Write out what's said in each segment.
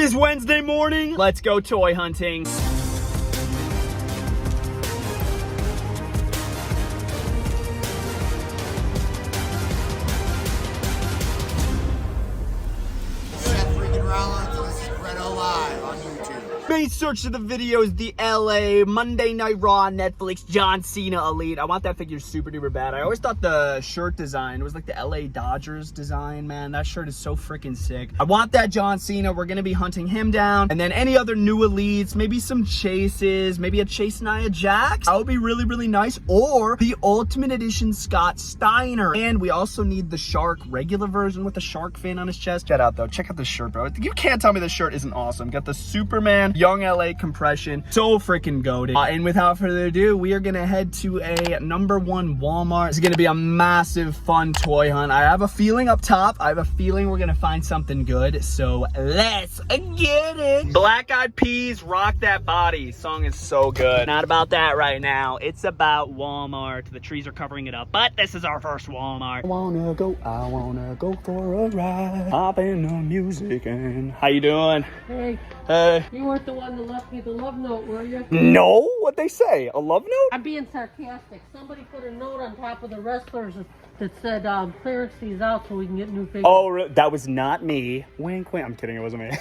is Wednesday morning. Let's go toy hunting. Bretto live on YouTube. Main search of the video is the LA Monday Night Raw Netflix John Cena Elite. I want that figure super duper bad. I always thought the shirt design was like the LA Dodgers design, man. That shirt is so freaking sick. I want that John Cena. We're gonna be hunting him down. And then any other new elites, maybe some chases, maybe a Chase Nia Jax. That would be really, really nice. Or the Ultimate Edition Scott Steiner. And we also need the Shark regular version with the shark fin on his chest. Check out though. Check out this shirt, bro. You can't tell me this shirt isn't awesome. Got the Superman Young LA compression. So freaking goated. And without further ado, we are gonna head to a #1 Walmart. It's gonna be a massive fun toy hunt. I have a feeling up top. I have a feeling we're gonna find something good. So let's get it. Black Eyed Peas, Rock That Body. Song is so good. Not about that right now. It's about Walmart. The trees are covering it up, but this is our first Walmart. I wanna go for a ride. Hop in the music and how you doing? Hey, Hey. you weren't the one that left me the love note, were you? No? What'd they say? A love note? I'm being sarcastic. Somebody put a note on top of the wrestlers that said clearance these out so we can get new figures. Oh, that was not me. Wink, wink. I'm kidding. It wasn't me.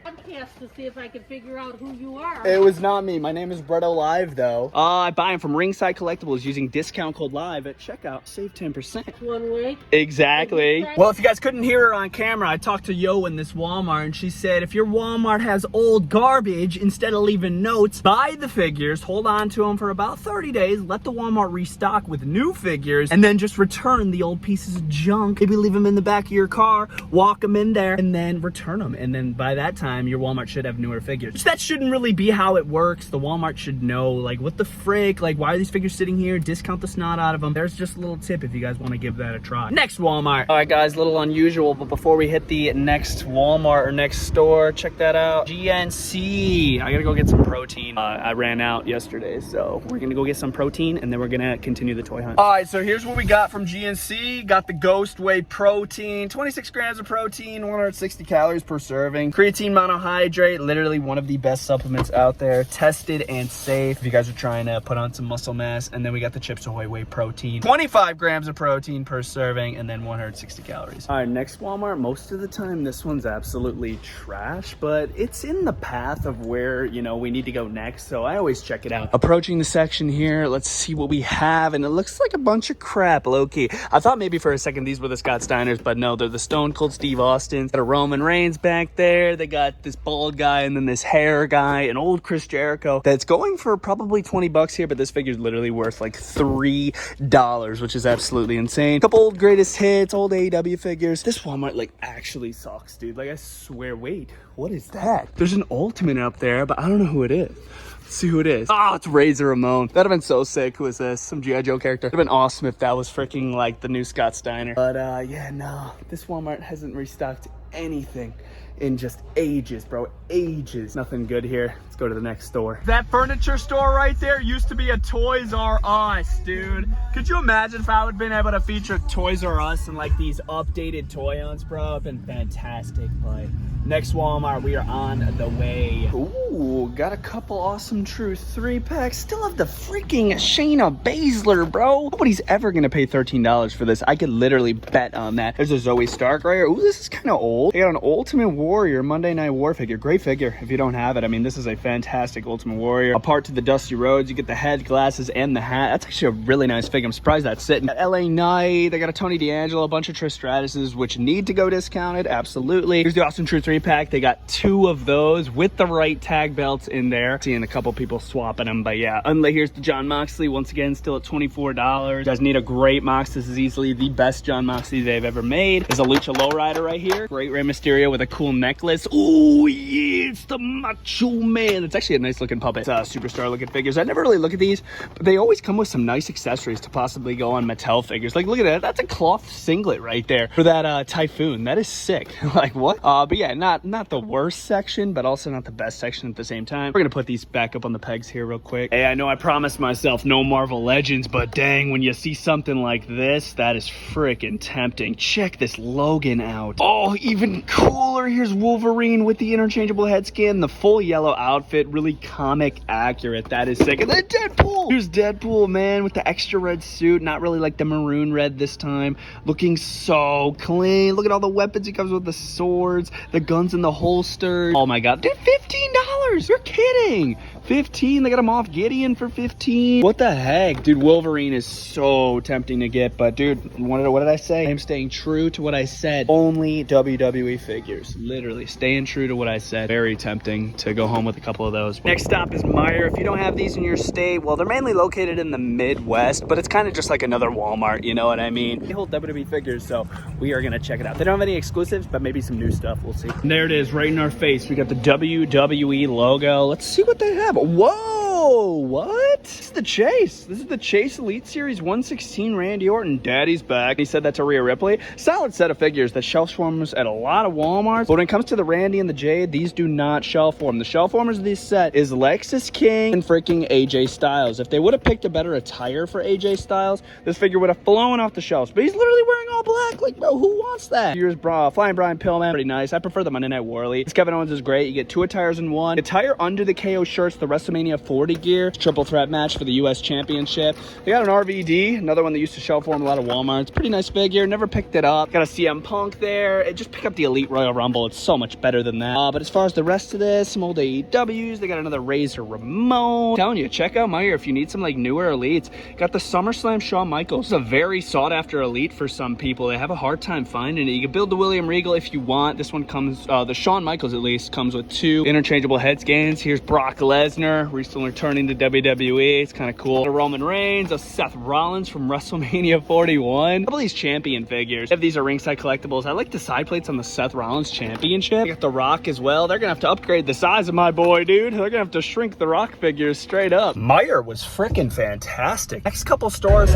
Podcast to see if I can figure out who you are. It was not me. My name is Bretto Live, though. I buy them from Ringside Collectibles using discount code LIVE at checkout. Save 10%. One way. Exactly. Well, if you guys couldn't hear her on camera, I talked to Yo in this Walmart, and she said, if your Walmart has old garbage, instead of leaving notes, buy the figures, hold on to them for about 30 days, let the Walmart restock with new figures, and then just return the old pieces of junk. Maybe leave them in the back of your car, walk them in there, and then return them. And then by that time, your Walmart should have newer figures. That shouldn't really be how it works. The Walmart should know, like, what the frick? Like, why are these figures sitting here? Discount the snot out of them. There's just a little tip if you guys want to give that a try. Next Walmart. All right, guys, a little unusual, but before we hit the next Walmart or next store, check that out. GNC. I gotta go get some protein. I ran out yesterday, so we're gonna go get some protein, and then we're gonna continue the toy hunt. All right, so here's what we got from GNC. Got the Ghost Whey protein, 26 grams of protein, 160 calories per serving. Creatine monohydrate, literally one of the best supplements out there, tested and safe if you guys are trying to put on some muscle mass. And then we got the Chips Ahoy Whey protein, 25 grams of protein per serving, and then 160 calories. All right, next Walmart. Most of the time this one's absolutely trash, but it's in the path of where, you know, we need to go next, so I always check it out. Approaching the section here, let's see what we have, and it looks like a bunch of crap, low-key. I thought maybe for a second these were the Scott Steiners, but no, they're the Stone Cold Steve Austins. Got a Roman Reigns back there. They got this bald guy and then this hair guy, an old Chris Jericho that's going for probably 20 bucks here, but this figure's literally worth like $3, which is absolutely insane. Couple old greatest hits, old AEW figures. This Walmart like actually sucks, dude. Like, I swear. Wait, what is that? There's an Ultimate up there, but I don't know who it is. Let's see who it is. Oh, it's Razor Ramon. That'd have been so sick. Who is this? Some G.I. Joe character. It'd have been awesome if that was freaking like the new Scott Steiner. But yeah, no, this Walmart hasn't restocked anything in just ages, bro. Ages. Nothing good here. Let's go to the next store. That furniture store right there used to be a Toys R Us, dude. Could you imagine if I would have been able to feature Toys R Us and like these updated toy hunts, bro? It'd been fantastic. But next Walmart, we are on the way. Ooh, got a couple awesome True 3-packs. Still have the freaking Shayna Baszler, bro. Nobody's ever gonna pay $13 for this. I could literally bet on that. There's a Zoe Stark right here. Ooh, this is kind of old. They got an Ultimate Warrior Monday Night War figure. Great figure if you don't have it. I mean, this is a fantastic Ultimate Warrior. Apart to the Dusty Rhodes, you get the head, glasses, and the hat. That's actually a really nice figure. I'm surprised that's sitting. LA Knight. They got a Tony D'Angelo, a bunch of Trish Stratuses, which need to go discounted. Absolutely. Here's the awesome True 3-pack. They got 2 of those with the right tag belts in there. Seeing a couple people swapping them, but yeah. Here's the John Moxley, once again, still at $24. You guys need a great Mox. This is easily the best John Moxley they've ever made. There's a Lucha Lowrider right here. Great Rey Mysterio with a cool necklace. Ooh, yeah, it's the Macho Man. It's actually a nice looking puppet. It's superstar looking figures. I never really look at these, but they always come with some nice accessories to possibly go on Mattel figures. Like, look at that. That's a cloth singlet right there for that Typhoon. That is sick. Like, what? But yeah, not the worst section, but also not the best section at the same time. We're gonna put these back up on the pegs here real quick. Hey, I know I promised myself no Marvel Legends, but dang, when you see something like this, that is freaking tempting. Check this Logan out. Oh, even cooler here. here's Wolverine with the interchangeable head scan, the full yellow outfit, really comic accurate. That is sick. And then Deadpool. Here's Deadpool, man, with the extra red suit, not really like the maroon red this time, looking so clean. Look at all the weapons he comes with, the swords, the guns in the holster. Oh my god, dude, $15. You're kidding. 15. They got him off Gideon for 15. What the heck, dude? Wolverine is so tempting to get, but dude, what did I say? I'm staying true to what I said. Only WWE figures. Literally staying true to what I said. Very tempting to go home with a couple of those. Next stop is Meijer. If you don't have these in your state, well, they're mainly located in the Midwest, but it's kind of just like another Walmart, you know what I mean? They hold WWE figures, so we are gonna check it out. They don't have any exclusives, but maybe some new stuff. We'll see. And there it is, right in our face. We got the WWE logo. Let's see what they have. Whoa, what? This is the Chase. This is the Chase Elite Series 116 Randy Orton. Daddy's back. He said that to Rhea Ripley. Solid set of figures that shelf warmers at a lot of Walmarts. But when it comes to the Randy and the Jade, these do not shelf warm. The shelf warmers of this set is Lexus King and freaking AJ Styles. If they would have picked a better attire for AJ Styles, this figure would have flown off the shelves. But he's literally wearing all black. Like, bro, who wants that? Here's Flying Brian Pillman. Pretty nice. I prefer the Monday Night Warley. This Kevin Owens is great. You get 2 attires in one. Attire under the KO shirts, the WrestleMania 40 gear. Triple threat match for the US Championship. They got an RVD, another one that used to shelf form a lot of Walmarts. Pretty nice figure. Never picked it up. Got a CM Punk there. Just pick up the Elite Royal Rumble. It's so much better than that. But as far as the rest of this, some old AEWs. They got another Razor Ramon. I'm telling you, check out Meijer if you need some like newer Elites. Got the SummerSlam Shawn Michaels. It's a very sought after Elite for some people. They have a hard time finding it. You can build the William Regal if you want. This one comes, the Shawn Michaels at least, comes with 2 interchangeable head scans. Here's Brock Lesnar, recently returning to WWE. It's kind of cool. Roman Reigns, a Seth Rollins from WrestleMania 41. A couple of these champion figures. If these are ringside collectibles, I like the side plates on the Seth Rollins championship. You got The Rock as well. They're gonna have to upgrade the size of my boy, dude. They're gonna have to shrink the Rock figures straight up. Meijer was freaking fantastic. Next couple stores,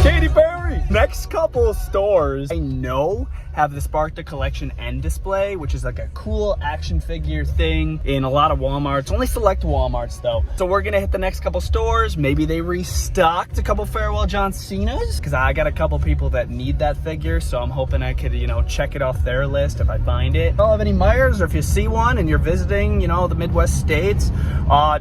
Katy Perry. Next couple stores, I know have the Spark the Collection end display, which is like a cool action figure thing in a lot of Walmarts. Only select Walmarts though. So we're gonna hit the next couple stores. Maybe they restocked a couple Farewell John Cena's, because I got a couple people that need that figure, so I'm hoping I could, you know, check it off their list if I find it. If you have any Meijers, or if you see one and you're visiting, you know, the Midwest states,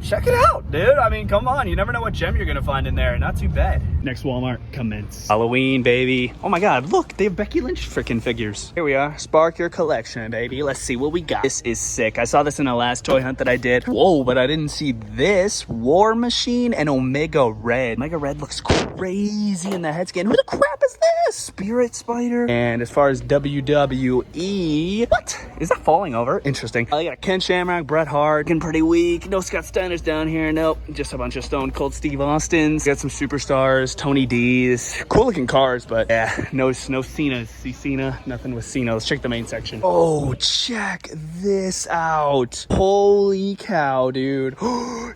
check it out, dude. I mean, come on, you never know what gem you're gonna find in there. Not too bad. Next Walmart, commence. Halloween, baby. Oh my god, look, they have Becky Lynch freaking figures. Here we are, Spark your collection, baby. Let's see what we got. This is sick. I saw this in the last toy hunt that I did. Whoa, but I didn't see this. War Machine and Omega Red. Omega Red looks crazy in the head scan. Who the crap is this? Spirit Spider. And as far as WWE, what? Is that falling over? Interesting. I got Ken Shamrock, Bret Hart, looking pretty weak. No Scott Steiner's down here. Nope, just a bunch of Stone Cold Steve Austins. Got some superstars, Tony D's. Cool looking cars, but yeah, no Cena's. See Cena? Nothing with Cena. Let's check the main section. Oh, check this out. Holy cow, dude.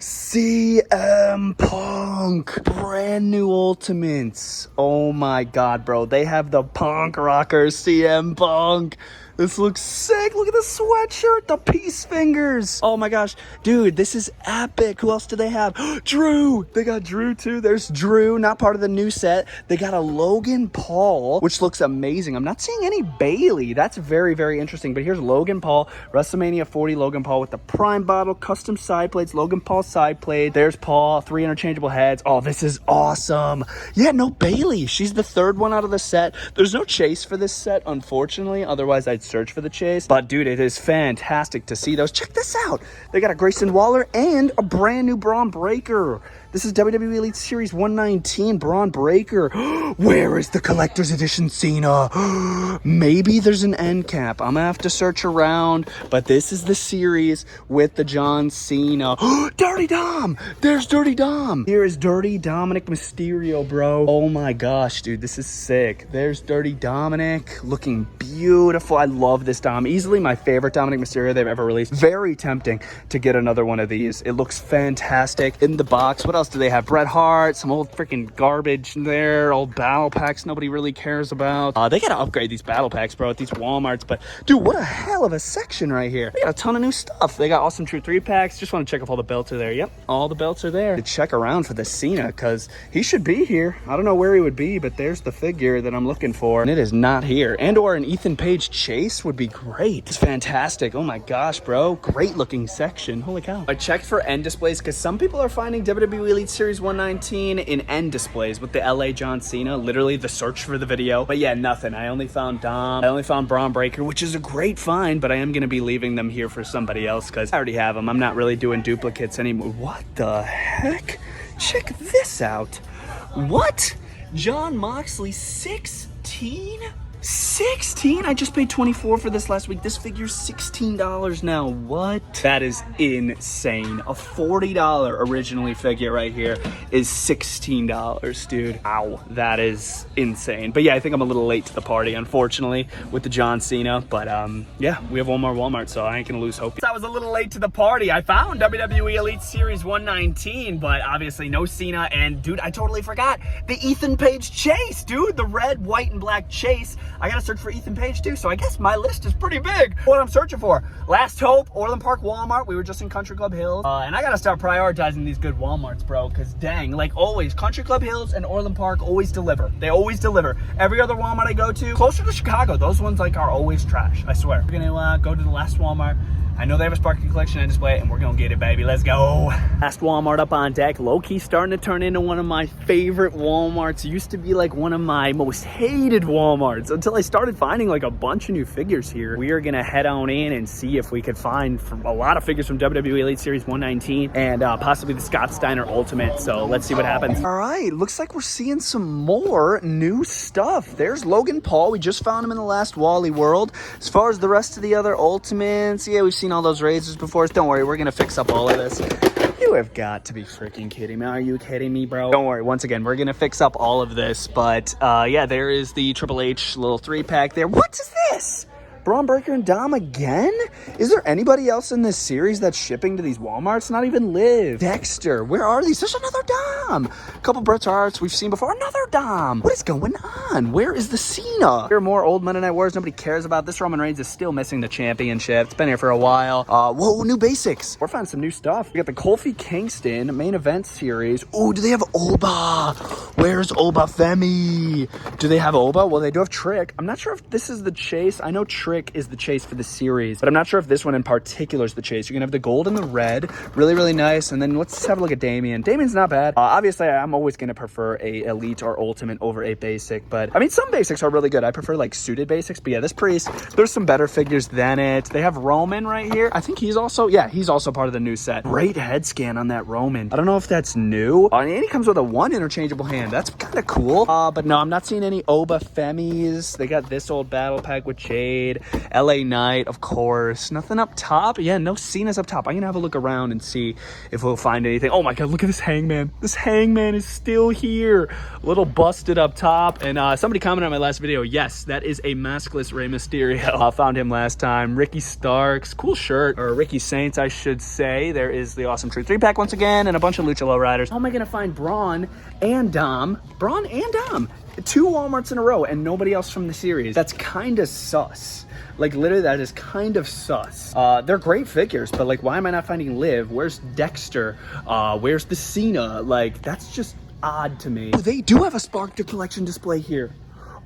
CM Punk. Brand new Ultimates. Oh my god, bro. They have the punk rocker CM Punk. This looks sick. Look at the sweatshirt, the peace fingers. Oh my gosh, dude, this is epic. Who else do they have? Drew. They got Drew too. There's Drew, not part of the new set. They got a Logan Paul, which looks amazing. I'm not seeing any Bailey. That's very, very interesting. But here's Logan Paul, WrestleMania 40 Logan Paul with the Prime bottle, custom side plates, Logan Paul side plate. There's Paul, 3 interchangeable heads. Oh, this is awesome. Yeah, no Bailey. She's the 3rd one out of the set. There's no Chase for this set, unfortunately. Otherwise, I'd search for the Chase. But dude, it is fantastic to see those. Check this out. They got a Grayson Waller and a brand new Braun Breaker. This is WWE Elite Series 119 Braun Breaker. Where is the collector's edition Cena? Maybe there's an end cap. I'm gonna have to search around, but this is the series with the John Cena. Dirty Dom! There's Dirty Dom! Here is Dirty Dominic Mysterio, bro. Oh my gosh, dude, this is sick. There's Dirty Dominic, looking beautiful. I love this Dom. Easily my favorite Dominic Mysterio they've ever released. Very tempting to get another one of these. It looks fantastic. In the box, what else do they have? Bret Hart, some old freaking garbage there, old battle packs nobody really cares about. They gotta upgrade these battle packs, bro, at these Walmarts. But dude, what a hell of a section right here. They got a ton of new stuff. They got Awesome True 3-packs. Just want to check if all the belts are there. Yep, all the belts are there. To check around for the Cena, because he should be here. I don't know where he would be, but there's the figure that I'm looking for, and it is not here. And or an Ethan Page chase would be great. It's fantastic. Oh my gosh, bro. Great looking section. Holy cow. I checked for end displays because some people are finding WWE Elite Series 119 in end displays with the LA John Cena, literally the search for the video. But yeah, nothing. I only found Dom. I only found Braun Breaker, which is a great find, but I am going to be leaving them here for somebody else because I already have them. I'm not really doing duplicates anymore. What the heck? Check this out. What? John Moxley 16? 16? I just paid $24 for this last week. This figure's $16 now. What? That is insane. A $40 originally figure right here is $16, dude. Wow, that is insane. But yeah, I think I'm a little late to the party, unfortunately, with the John Cena. But yeah, we have one more Walmart, so I ain't gonna lose hope. I was a little late to the party. I found WWE Elite Series 119, but obviously no Cena. And dude, I totally forgot the Ethan Page chase, dude. The red, white, and black chase. I gotta search for Ethan Page too, so I guess my list is pretty big. What I'm searching for: Last Hope, Orland Park Walmart. We were just in Country Club Hills, and I gotta start prioritizing these good Walmarts, bro. Cause dang, like always, Country Club Hills and Orland Park always deliver. They always deliver. Every other Walmart I go to, closer to Chicago, those ones like are always trash. I swear. We're gonna go to the last Walmart. I know they have a Sparking Collection and display, and we're gonna get it, baby. Let's go. Last Walmart up on deck. Low-key starting to turn into one of my favorite Walmarts. Used to be like one of my most hated Walmarts until I started finding like a bunch of new figures here. We are gonna head on in and see if we could find a lot of figures from WWE Elite Series 119 and possibly the Scott Steiner Ultimate. So let's see what happens. All right, looks like we're seeing some more new stuff. There's Logan Paul. We just found him in the last Wally World. As far as the rest of the other Ultimates, yeah, we've seen all those razors before. Don't worry, we're gonna fix up all of this. You have got to be freaking kidding me. Are you kidding me, bro? Don't worry, once again, we're gonna fix up all of this. But yeah, there is the Triple H little 3-pack there. What is this? Braun Breaker and Dom again? Is there anybody else in this series that's shipping to these Walmarts? Not even Liv. Dexter, where are these? There's another Dom. A couple Bret Harts we've seen before. Another Dom. What is going on? Where is the Cena? Here are more old Monday Night Wars nobody cares about. This Roman Reigns is still missing the championship. It's been here for a while. Whoa, new basics. We're finding some new stuff. We got the Kofi Kingston main event series. Oh, do they have Oba? Where's Oba Femi? Do they have Oba? Well, they do have Trick. I'm not sure if this is the chase. I know Trick is the chase for the series, but I'm not sure if this one in particular is the chase. You're gonna have the gold and the red, really nice. And then let's have a look at Damien. Damien's not bad. Obviously I'm always gonna prefer a elite or ultimate over a basic, but I mean some basics are really good. I prefer like suited basics, but yeah, this Priest, there's some better figures than it. They have Roman right here. I think he's also part of the new set. Great head scan on that Roman. I don't know if that's new. And he comes with a 1 interchangeable hand. That's kind of cool. But no, I'm not seeing any Oba Femis. They got this old battle pack with Jade. LA Knight, of course. Nothing up top. Yeah, no Cena's up top. I'm gonna have a look around and see if we'll find anything. Oh my god, look at this Hangman. This Hangman is still here. A little busted up top. And somebody commented on my last video. Yes, that is a maskless Rey Mysterio. I found him last time. Ricky Starks. Cool shirt. Or Ricky Saints, I should say. There is the Awesome True 3-pack once again. And a bunch of Lucha Lowriders. How am I gonna find Braun and Dom? Braun and Dom. 2 Walmarts in a row and nobody else from the series. That's kind of sus. Like, literally, that is kind of sus. They're great figures, but, like, why am I not finding Liv? Where's Dexter? Where's the Cena? Like, that's just odd to me. They do have a Spark Collection display here.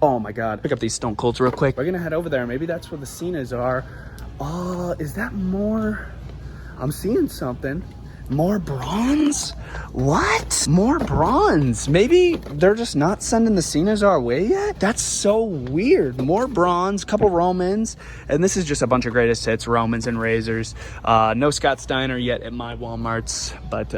Oh, my God. Pick up these Stone Colds real quick. We're gonna head over there. Maybe that's where the Cenas are. Is that more? I'm seeing something. More bronze? What? More bronze? Maybe they're just not sending the Cenas our way yet? That's so weird. More bronze, couple Romans, and this is just a bunch of greatest hits, Romans and Razors. No Scott Steiner yet at my Walmarts, but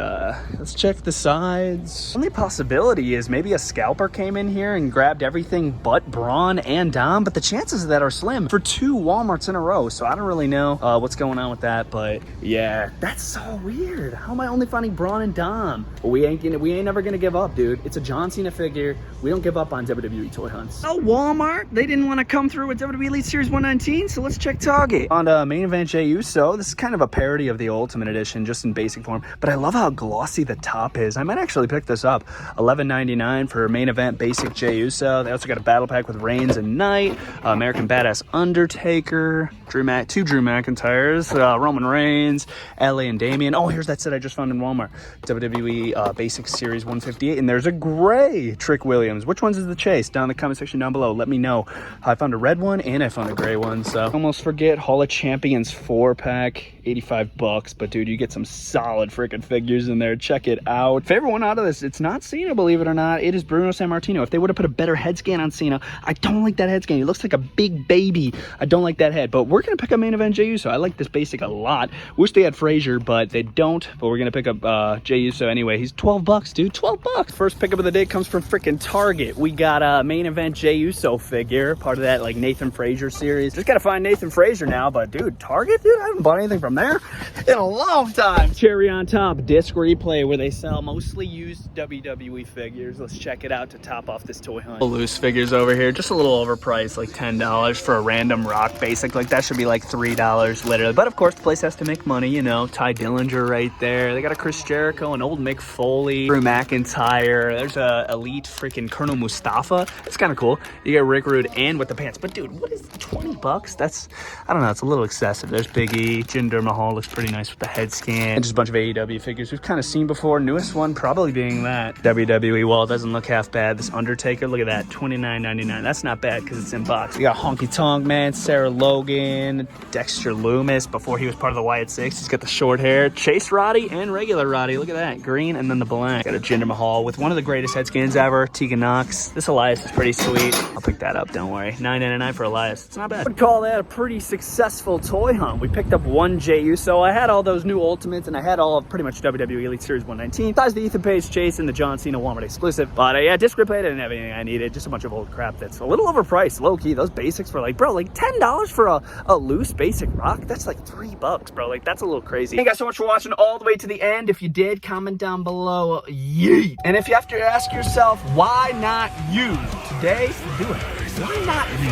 let's check the sides. Only possibility is maybe a scalper came in here and grabbed everything but Braun and Dom, but the chances of that are slim for 2 Walmarts in a row, so I don't really know what's going on with that, but yeah, that's so weird. How am I only finding Braun and Dom? But we ain't never gonna give up, dude. It's a John Cena figure. We don't give up on WWE toy hunts. Oh, Walmart, they didn't want to come through with WWE Elite Series 119, so let's check Target. On main event Jey Uso, this is kind of a parody of the Ultimate Edition, just in basic form, but I love how glossy the top is. I might actually pick this up. $11.99 for main event basic Jey Uso. They also got a battle pack with Reigns and Knight, American Badass Undertaker, two Drew McIntyres, Roman Reigns, LA and Damian. Oh, here's that set I just found in Walmart. WWE Basic Series 158, and there's a gray Trick Williams. Which one's is the chase? Down in the comment section down below. Let me know. I found a red one and I found a gray one, so almost forget. Hall of Champions 4-pack, $85, but dude, you get some solid freaking figures in there. Check it out. Favorite one out of this, it's not Cena, believe it or not. It is Bruno Sammartino. If they would have put a better head scan on Cena, I don't like that head scan. He looks like a big baby. I don't like that head, but we're gonna pick up main event Jey Uso. I like this basic a lot. Wish they had Frazier, but they don't. But we're gonna pick up Jey Uso anyway. He's $12, dude. $12. First pickup of the day comes from freaking Target. We got a main event Jey Uso figure, part of that like Nathan Frazier series. Just gotta find Nathan Frazier now, but dude, Target, dude, I haven't bought anything from there in a long time. Cherry on top, disc replay, where they sell mostly used WWE figures. Let's check it out to top off this toy hunt. Loose figures over here, just a little overpriced, like $10 for a random Rock basic. Like that should be like $3 literally. But of course, the place has to make money, you know. Ty Dillinger right there. They got a Chris Jericho, an old Mick Foley, Drew McIntyre. There's a elite freaking Colonel Mustafa. It's kind of cool. You get Rick Rude and with the pants. But dude, what is $20? That's, I don't know, it's a little excessive. There's Big E. Jinder Mahal looks pretty nice with the head scan. And just a bunch of AEW figures we've kind of seen before. Newest one probably being that WWE wall. Doesn't look half bad. This Undertaker, look at that, $29.99. That's not bad because it's in box. We got Honky Tonk Man, Sarah Logan, Dexter Loomis before he was part of the Wyatt Six. He's got the short hair. Chase Roddy and regular Roddy. Look at that, green and then the black. Got a Jinder Mahal with one of the greatest head scans ever, Tegan Knox. This Elias is pretty sweet. I'll pick that up, don't worry. $9.99 for Elias. It's not bad. I would call that a pretty successful toy hunt. We picked up one Jey Uso. I had all those new Ultimates and I had all of pretty much WWE Elite Series 119. Besides the Ethan Page chase and the John Cena Walmart exclusive. But yeah, disc replay, I didn't have anything I needed. Just a bunch of old crap that's a little overpriced, low key. Those basics were like, bro, like $10 for a loose basic Rock? That's like $3, bro. Like, that's a little crazy. Thank you guys so much for watching all the way to the end. If you did, comment down below. Yeet. And if you have to ask yourself, why not you? Today, do it. Why not you?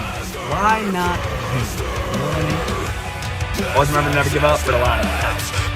Why not you? You know what I mean? Always remember to never give up, but a lot.